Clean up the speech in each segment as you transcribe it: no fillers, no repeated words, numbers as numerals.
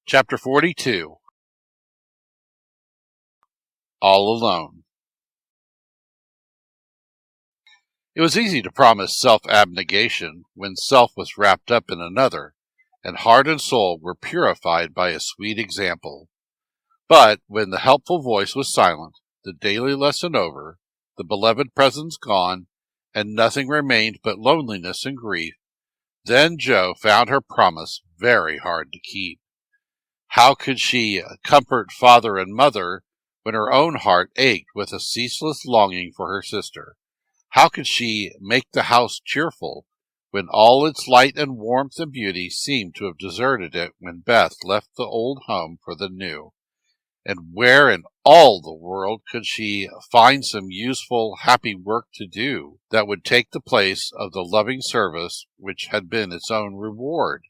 Chapter 42 All Alone. It was easy to promise self-abnegation when self was wrapped up in another, and heart and soul were purified by a sweet example. But when the helpful voice was silent, the daily lesson over, the beloved presence gone, and nothing remained but loneliness and grief, then Jo found her promise very hard to keep. How could she comfort father and mother when her own heart ached with a ceaseless longing for her sister? How could she make the house cheerful when all its light and warmth and beauty seemed to have deserted it when Beth left the old home for the new? And where in all the world could she find some useful, happy work to do that would take the place of the loving service which had been its own reward?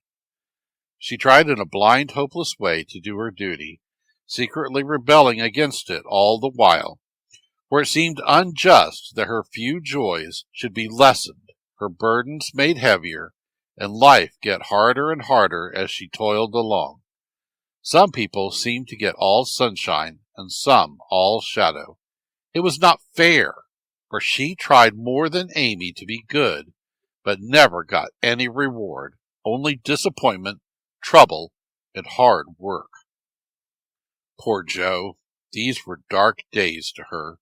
She tried in a blind, hopeless way to do her duty, secretly rebelling against it all the while, for it seemed unjust that her few joys should be lessened, her burdens made heavier, and life get harder and harder as she toiled along. Some people seemed to get all sunshine, and some all shadow. It was not fair, for she tried more than Amy to be good, but never got any reward, only disappointment, trouble, and hard work. Poor Jo, these were dark days to her,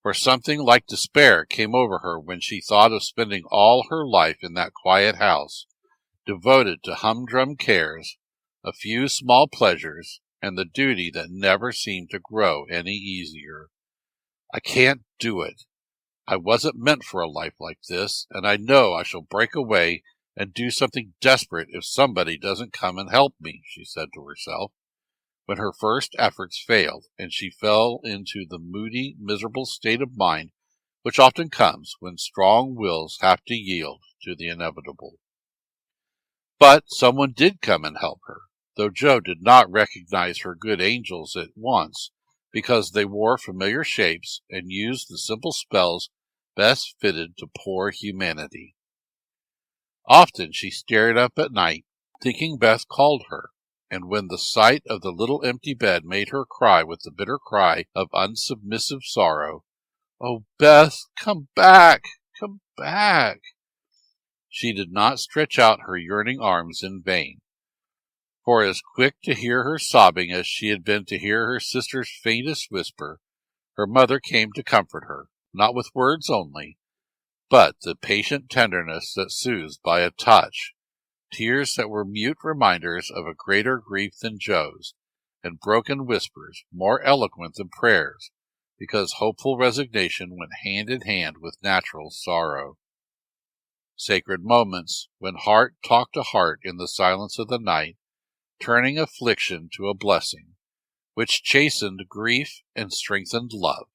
for something like despair came over her when she thought of spending all her life in that quiet house, devoted to humdrum cares, a few small pleasures, and the duty that never seemed to grow any easier. I can't do it. I wasn't meant for a life like this, and I know I shall break away and do something desperate if somebody doesn't come and help me, she said to herself, when her first efforts failed, and she fell into the moody, miserable state of mind which often comes when strong wills have to yield to the inevitable. But someone did come and help her, though Jo did not recognize her good angels at once, because they wore familiar shapes and used the simple spells best fitted to poor humanity. Often she stared up at night, thinking Beth called her, and when the sight of the little empty bed made her cry with the bitter cry of unsubmissive sorrow, "Oh, Beth, come back, come back!" she did not stretch out her yearning arms in vain, for as quick to hear her sobbing as she had been to hear her sister's faintest whisper, her mother came to comfort her, not with words only, but the patient tenderness that soothes by a touch, tears that were mute reminders of a greater grief than Jo's, and broken whispers more eloquent than prayers, because hopeful resignation went hand in hand with natural sorrow. Sacred moments, when heart talked to heart in the silence of the night, turning affliction to a blessing, which chastened grief and strengthened love.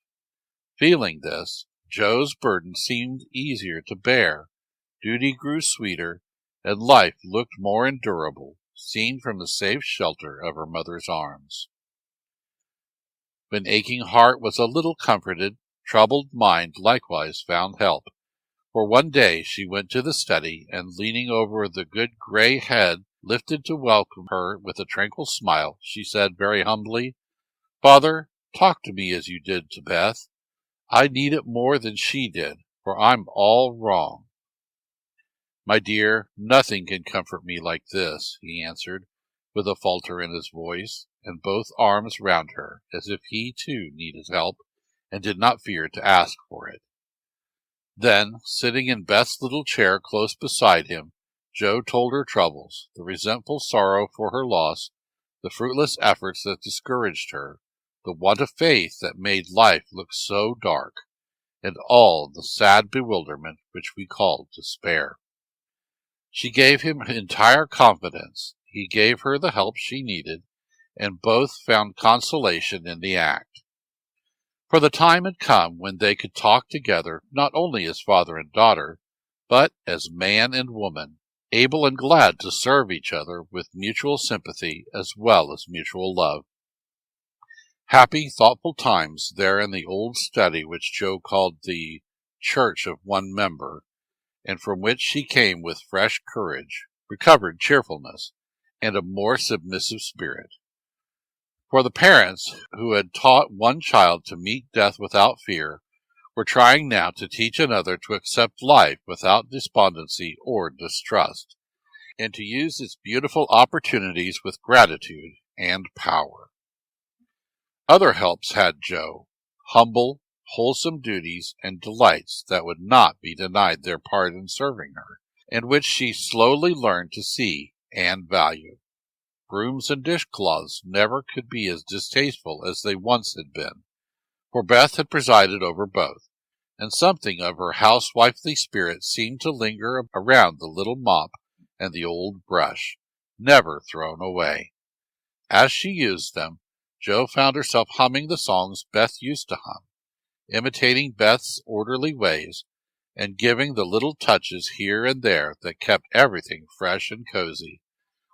Feeling this, Jo's burden seemed easier to bear, duty grew sweeter, and life looked more endurable, seen from the safe shelter of her mother's arms. When aching heart was a little comforted, troubled mind likewise found help, for one day she went to the study, and leaning over the good gray head lifted to welcome her with a tranquil smile, she said very humbly, "Father, talk to me as you did to Beth. I need it more than she did, for I'm all wrong." "My dear, nothing can comfort me like this," he answered, with a falter in his voice, and both arms round her, as if he too needed help, and did not fear to ask for it. Then, sitting in Beth's little chair close beside him, Jo told her troubles, the resentful sorrow for her loss, the fruitless efforts that discouraged her, the want of faith that made life look so dark, and all the sad bewilderment which we call despair. She gave him entire confidence, he gave her the help she needed, and both found consolation in the act. For the time had come when they could talk together not only as father and daughter, but as man and woman, able and glad to serve each other with mutual sympathy as well as mutual love. Happy, thoughtful times there in the old study which Jo called the Church of One Member, and from which she came with fresh courage, recovered cheerfulness, and a more submissive spirit. For the parents who had taught one child to meet death without fear were trying now to teach another to accept life without despondency or distrust, and to use its beautiful opportunities with gratitude and power. Other helps had Jo, humble, wholesome duties and delights that would not be denied their part in serving her, and which she slowly learned to see and value. Brooms and dishcloths never could be as distasteful as they once had been, for Beth had presided over both, and something of her housewifely spirit seemed to linger around the little mop and the old brush, never thrown away. As she used them, Jo found herself humming the songs Beth used to hum, imitating Beth's orderly ways, and giving the little touches here and there that kept everything fresh and cozy,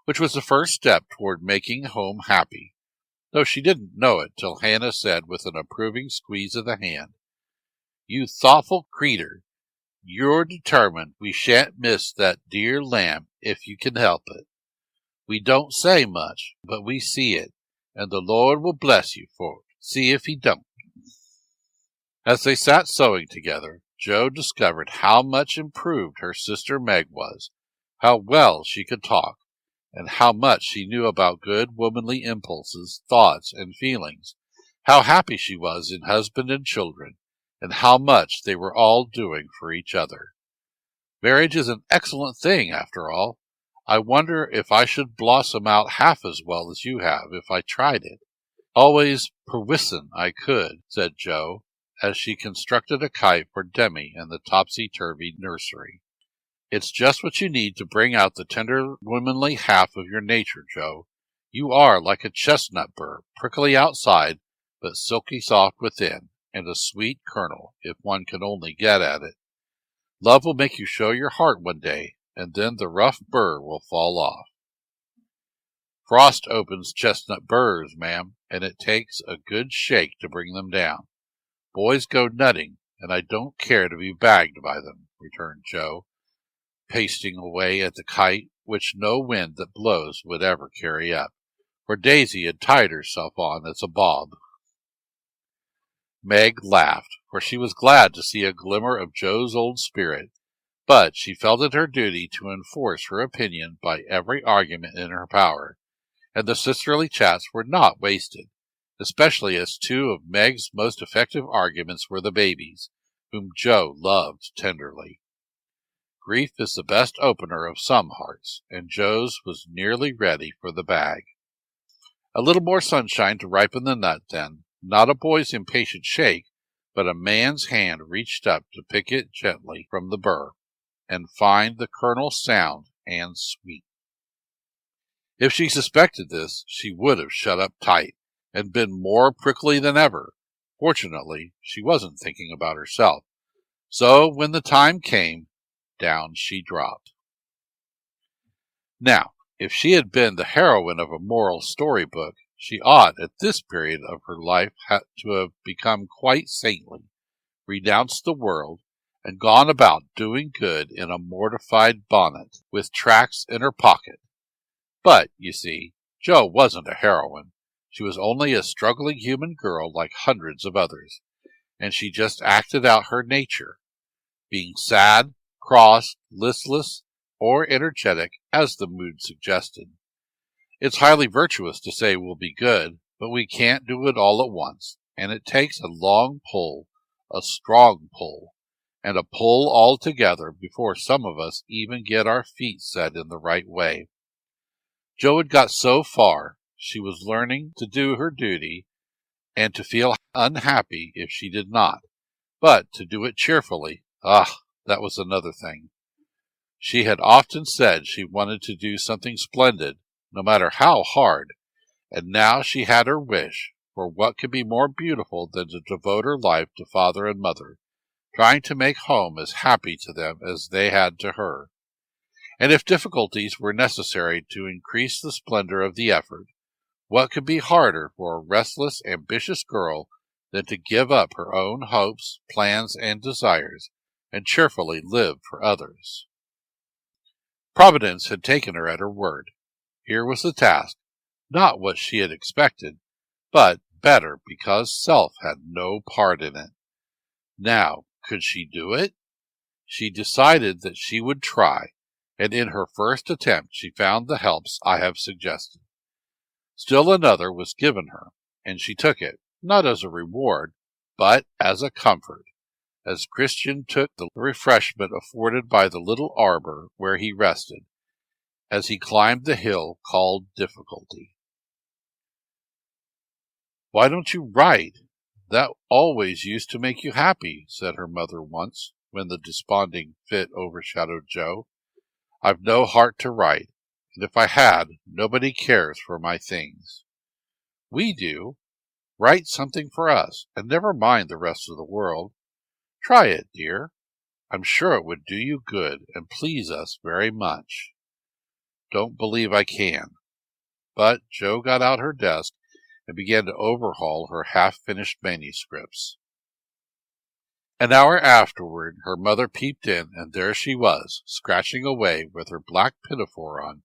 which was the first step toward making home happy, though she didn't know it till Hannah said with an approving squeeze of the hand, "You thoughtful creeter, you're determined we shan't miss that dear lamb if you can help it. We don't say much, but we see it, and the Lord will bless you for it. See if he don't." As they sat sewing together, Jo discovered how much improved her sister Meg was, how well she could talk, and how much she knew about good womanly impulses, thoughts, and feelings, how happy she was in husband and children, and how much they were all doing for each other. Marriage is an excellent thing, after all. I wonder if I should blossom out half as well as you have if I tried it. Always perwissen I could, said Jo, as she constructed a kite for Demi in the topsy-turvy nursery. It's just what you need to bring out the tender womanly half of your nature, Jo. You are like a chestnut burr, prickly outside, but silky soft within, and a sweet kernel, if one can only get at it. Love will make you show your heart one day, and then the rough burr will fall off. Frost opens chestnut burrs, ma'am, and it takes a good shake to bring them down. Boys go nutting, and I don't care to be bagged by them, returned Jo, pasting away at the kite, which no wind that blows would ever carry up, for Daisy had tied herself on as a bob. Meg laughed, for she was glad to see a glimmer of Jo's old spirit, but she felt it her duty to enforce her opinion by every argument in her power, and the sisterly chats were not wasted, especially as two of Meg's most effective arguments were the babies, whom Jo loved tenderly. Grief is the best opener of some hearts, and Jo's was nearly ready for the bag. A little more sunshine to ripen the nut, then. Not a boy's impatient shake, but a man's hand reached up to pick it gently from the burr, and find the kernel sound and sweet. If she suspected this, she would have shut up tight, and been more prickly than ever. Fortunately, she wasn't thinking about herself, so when the time came, down she dropped. Now, if she had been the heroine of a moral storybook, she ought at this period of her life to have become quite saintly, renounced the world, and gone about doing good in a mortified bonnet, with tracts in her pocket. But, you see, Jo wasn't a heroine. She was only a struggling human girl like hundreds of others, and she just acted out her nature, being sad, cross, listless, or energetic as the mood suggested. It's highly virtuous to say we'll be good, but we can't do it all at once, and it takes a long pull, a strong pull, and a pull all together before some of us even get our feet set in the right way. Jo had got so far, she was learning to do her duty, and to feel unhappy if she did not, but to do it cheerfully, that was another thing. She had often said she wanted to do something splendid, no matter how hard, and now she had her wish, for what could be more beautiful than to devote her life to father and mother, trying to make home as happy to them as they had to her. And if difficulties were necessary to increase the splendor of the effort, what could be harder for a restless, ambitious girl than to give up her own hopes, plans, and desires, and cheerfully live for others? Providence had taken her at her word. Here was the task, not what she had expected, but better because self had no part in it. Now, could she do it? She decided that she would try, and in her first attempt she found the helps I have suggested. Still another was given her, and she took it, not as a reward, but as a comfort, as Christian took the refreshment afforded by the little arbor where he rested, as he climbed the hill called Difficulty. "Why don't you write? That always used to make you happy," said her mother once, when the desponding fit overshadowed Joe. "I've no heart to write, and if I had, nobody cares for my things." "We do. Write something for us, and never mind the rest of the world. Try it, dear. I'm sure it would do you good and please us very much." "Don't believe I can." But Joe got out her desk and began to overhaul her half-finished manuscripts. An hour afterward her mother peeped in, and there she was, scratching away with her black pinafore on,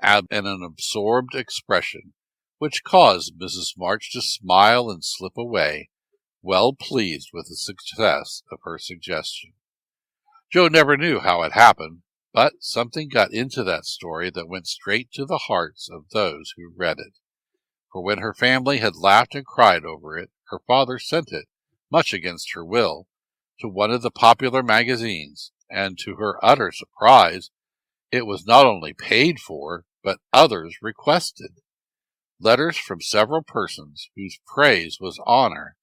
and an absorbed expression, which caused Mrs. March to smile and slip away, well pleased with the success of her suggestion. Joe never knew how it happened, but something got into that story that went straight to the hearts of those who read it. For when her family had laughed and cried over it, her father sent it, much against her will, to one of the popular magazines, and to her utter surprise, it was not only paid for, but others requested. Letters from several persons, whose praise was honor,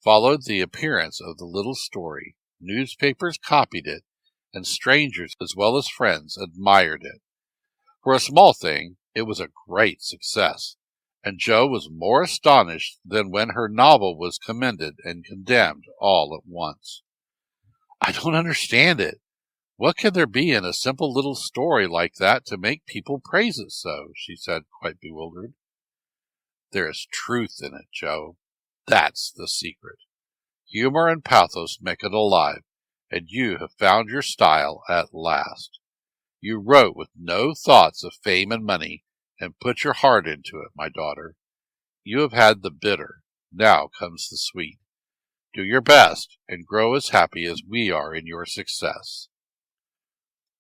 followed the appearance of the little story. Newspapers copied it, and strangers as well as friends admired it. For a small thing, it was a great success, and Joe was more astonished than when her novel was commended and condemned all at once. "I don't understand it. What can there be in a simple little story like that to make people praise it so?" she said, quite bewildered. "There is truth in it, Joe. That's the secret. Humor and pathos make it alive, and you have found your style at last. You wrote with no thoughts of fame and money, and put your heart into it, my daughter. You have had the bitter. Now comes the sweet. Do your best, and grow as happy as we are in your success."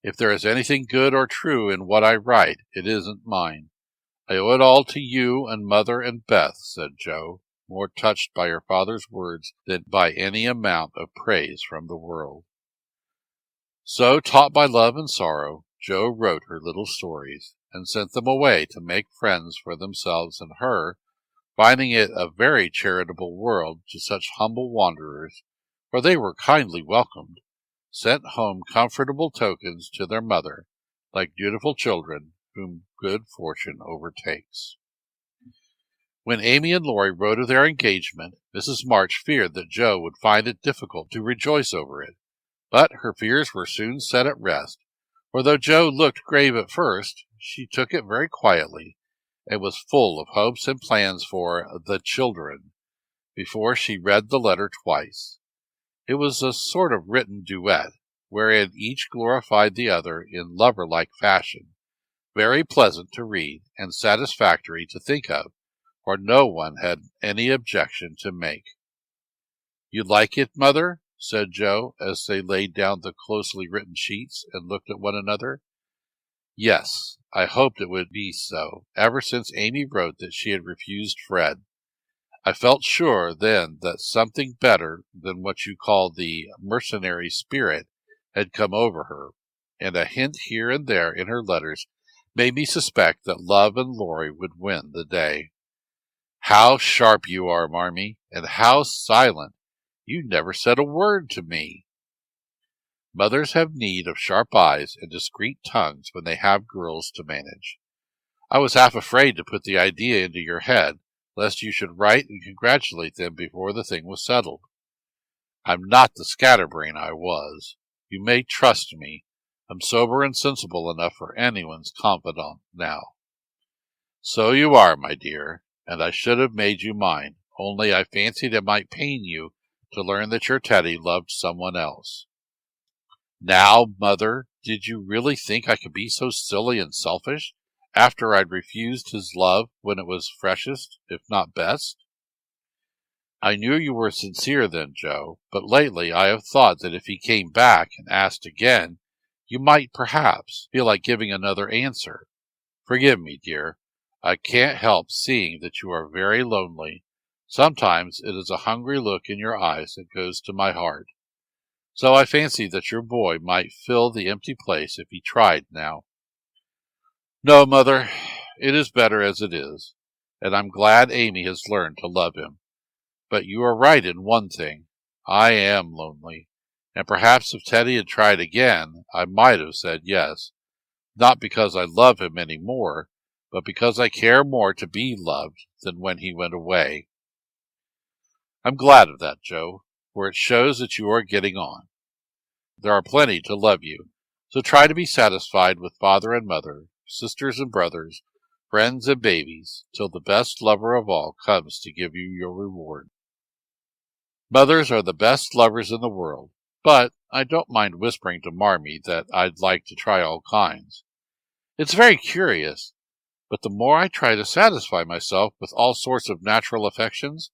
"If there is anything good or true in what I write, it isn't mine. I owe it all to you and Mother and Beth," said Joe, more touched by her father's words than by any amount of praise from the world. So, taught by love and sorrow, Joe wrote her little stories, and sent them away to make friends for themselves and her, finding it a very charitable world to such humble wanderers, for they were kindly welcomed, sent home comfortable tokens to their mother, like dutiful children whom good fortune overtakes. When Amy and Laurie wrote of their engagement, Mrs. March feared that Joe would find it difficult to rejoice over it, but her fears were soon set at rest, for though Joe looked grave at first, she took it very quietly, and was full of hopes and plans for the children before she read the letter twice. It was a sort of written duet, wherein each glorified the other in lover-like fashion, very pleasant to read and satisfactory to think of, for no one had any objection to make. "You like it, Mother?" said Joe, as they laid down the closely written sheets and looked at one another. "Yes, I hoped it would be so, ever since Amy wrote that she had refused Fred. I felt sure then that something better than what you call the mercenary spirit had come over her, and a hint here and there in her letters made me suspect that love and Laurie would win the day." "How sharp you are, Marmee, and how silent! You never said a word to me." Mothers have need of sharp eyes and discreet tongues when they have girls to manage. I was half afraid to put the idea into your head, lest you should write and congratulate them before the thing was settled. I'm not the scatterbrain I was. You may trust me. I'm sober and sensible enough for anyone's confidant now. "So you are, my dear, and I should have made you mine, only I fancied it might pain you to learn that your Teddy loved someone else." "Now, Mother, did you really think I could be so silly and selfish after I'd refused his love when it was freshest, if not best? I knew you were sincere then, Joe, but lately I have thought that if he came back and asked again, you might perhaps feel like giving another answer. Forgive me, dear. I can't help seeing that you are very lonely. Sometimes it is a hungry look in your eyes that goes to my heart. So I fancy that your boy might fill the empty place if he tried now. No, Mother, it is better as it is, and I'm glad Amy has learned to love him. But you are right in one thing. I am lonely, and perhaps if Teddy had tried again, I might have said yes, not because I love him any more, but because I care more to be loved than when he went away. I'm glad of that, Joe, for it shows that you are getting on. There are plenty to love you, so try to be satisfied with father and mother, sisters and brothers, friends and babies, till the best lover of all comes to give you your reward. Mothers are the best lovers in the world, but I don't mind whispering to Marmee that I'd like to try all kinds. It's very curious, but the more I try to satisfy myself with all sorts of natural affections,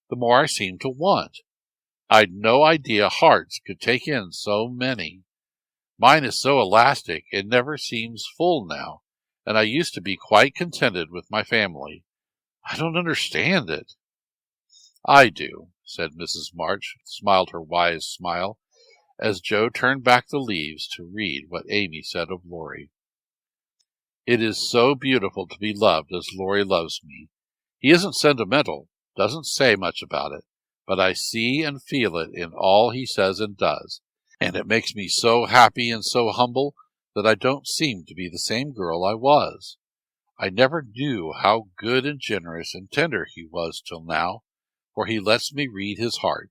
the more I seem to want. I'd no idea hearts could take in so many. Mine is so elastic it never seems full now, and I used to be quite contented with my family. I don't understand it. I do, said Mrs. March, smiled her wise smile, as Joe turned back the leaves to read what Amy said of Laurie. It is so beautiful to be loved as Laurie loves me. He isn't sentimental, doesn't say much about it, but I see and feel it in all he says and does, and it makes me so happy and so humble that I don't seem to be the same girl I was. I never knew how good and generous and tender he was till now, for he lets me read his heart,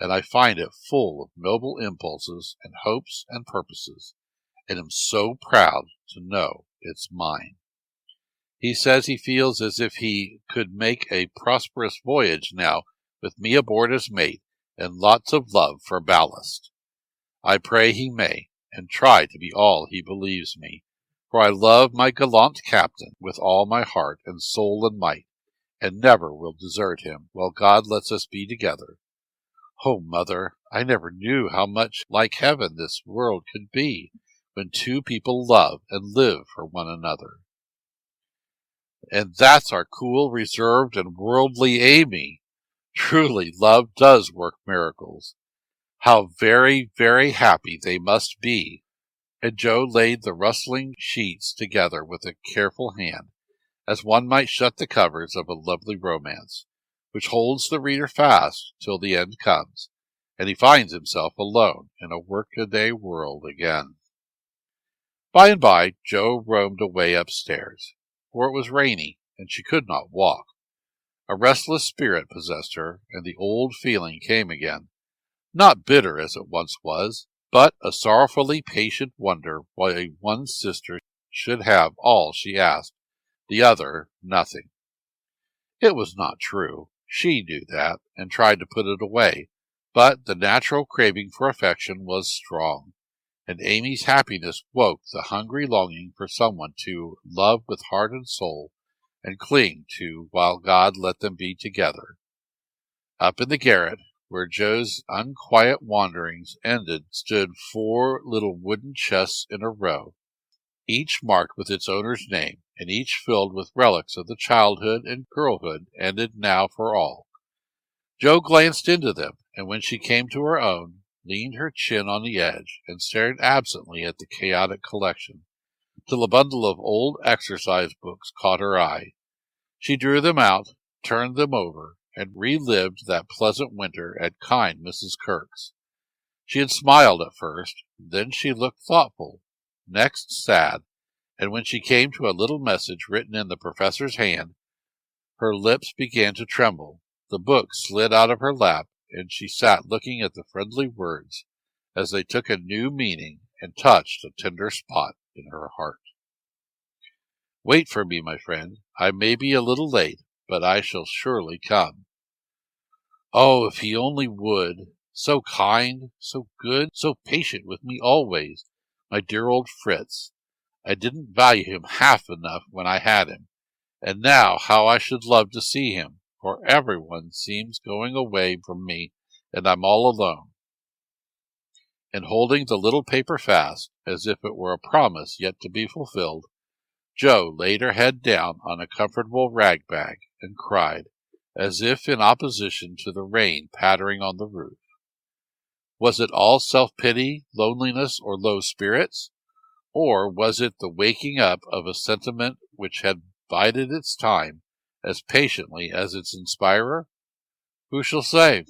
and I find it full of noble impulses and hopes and purposes, and am so proud to know it's mine. He says he feels as if he could make a prosperous voyage now with me aboard as mate and lots of love for ballast. I pray he may, and try to be all he believes me, for I love my gallant captain with all my heart and soul and might, and never will desert him while God lets us be together. Oh, Mother, I never knew how much like heaven this world could be, when two people love and live for one another. And that's our cool, reserved, and worldly Amy. Truly, love does work miracles. How very, very happy they must be. And Joe laid the rustling sheets together with a careful hand, as one might shut the covers of a lovely romance, which holds the reader fast till the end comes, and he finds himself alone in a workaday world again. By and by, Joe roamed away upstairs, for it was rainy, and she could not walk. A restless spirit possessed her, and the old feeling came again, not bitter as it once was, but a sorrowfully patient wonder why one sister should have all she asked, the other nothing. It was not true. She knew that, and tried to put it away, but the natural craving for affection was strong, and Amy's happiness woke the hungry longing for someone to love with heart and soul, and cling to while God let them be together. Up in the garret, where Joe's unquiet wanderings ended, stood 4 little wooden chests in a row, each marked with its owner's name, and each filled with relics of the childhood and girlhood ended now for all. Joe glanced into them, and when she came to her own, leaned her chin on the edge, and stared absently at the chaotic collection, till a bundle of old exercise books caught her eye. She drew them out, turned them over, and relived that pleasant winter at kind Mrs. Kirk's. She had smiled at first, then she looked thoughtful, next sad, and when she came to a little message written in the professor's hand, her lips began to tremble, the book slid out of her lap, and she sat looking at the friendly words as they took a new meaning and touched a tender spot in her heart. Wait for me, my friend. I may be a little late, but I shall surely come. Oh, if he only would! So kind, so good, so patient with me always, my dear old Fritz. I didn't value him half enough when I had him, and now how I should love to see him, for everyone seems going away from me, and I'm all alone." And holding the little paper fast, as if it were a promise yet to be fulfilled, Jo laid her head down on a comfortable rag bag and cried, as if in opposition to the rain pattering on the roof. Was it all self-pity, loneliness, or low spirits? Or was it the waking up of a sentiment which had bided its time as patiently as its inspirer? Who shall say?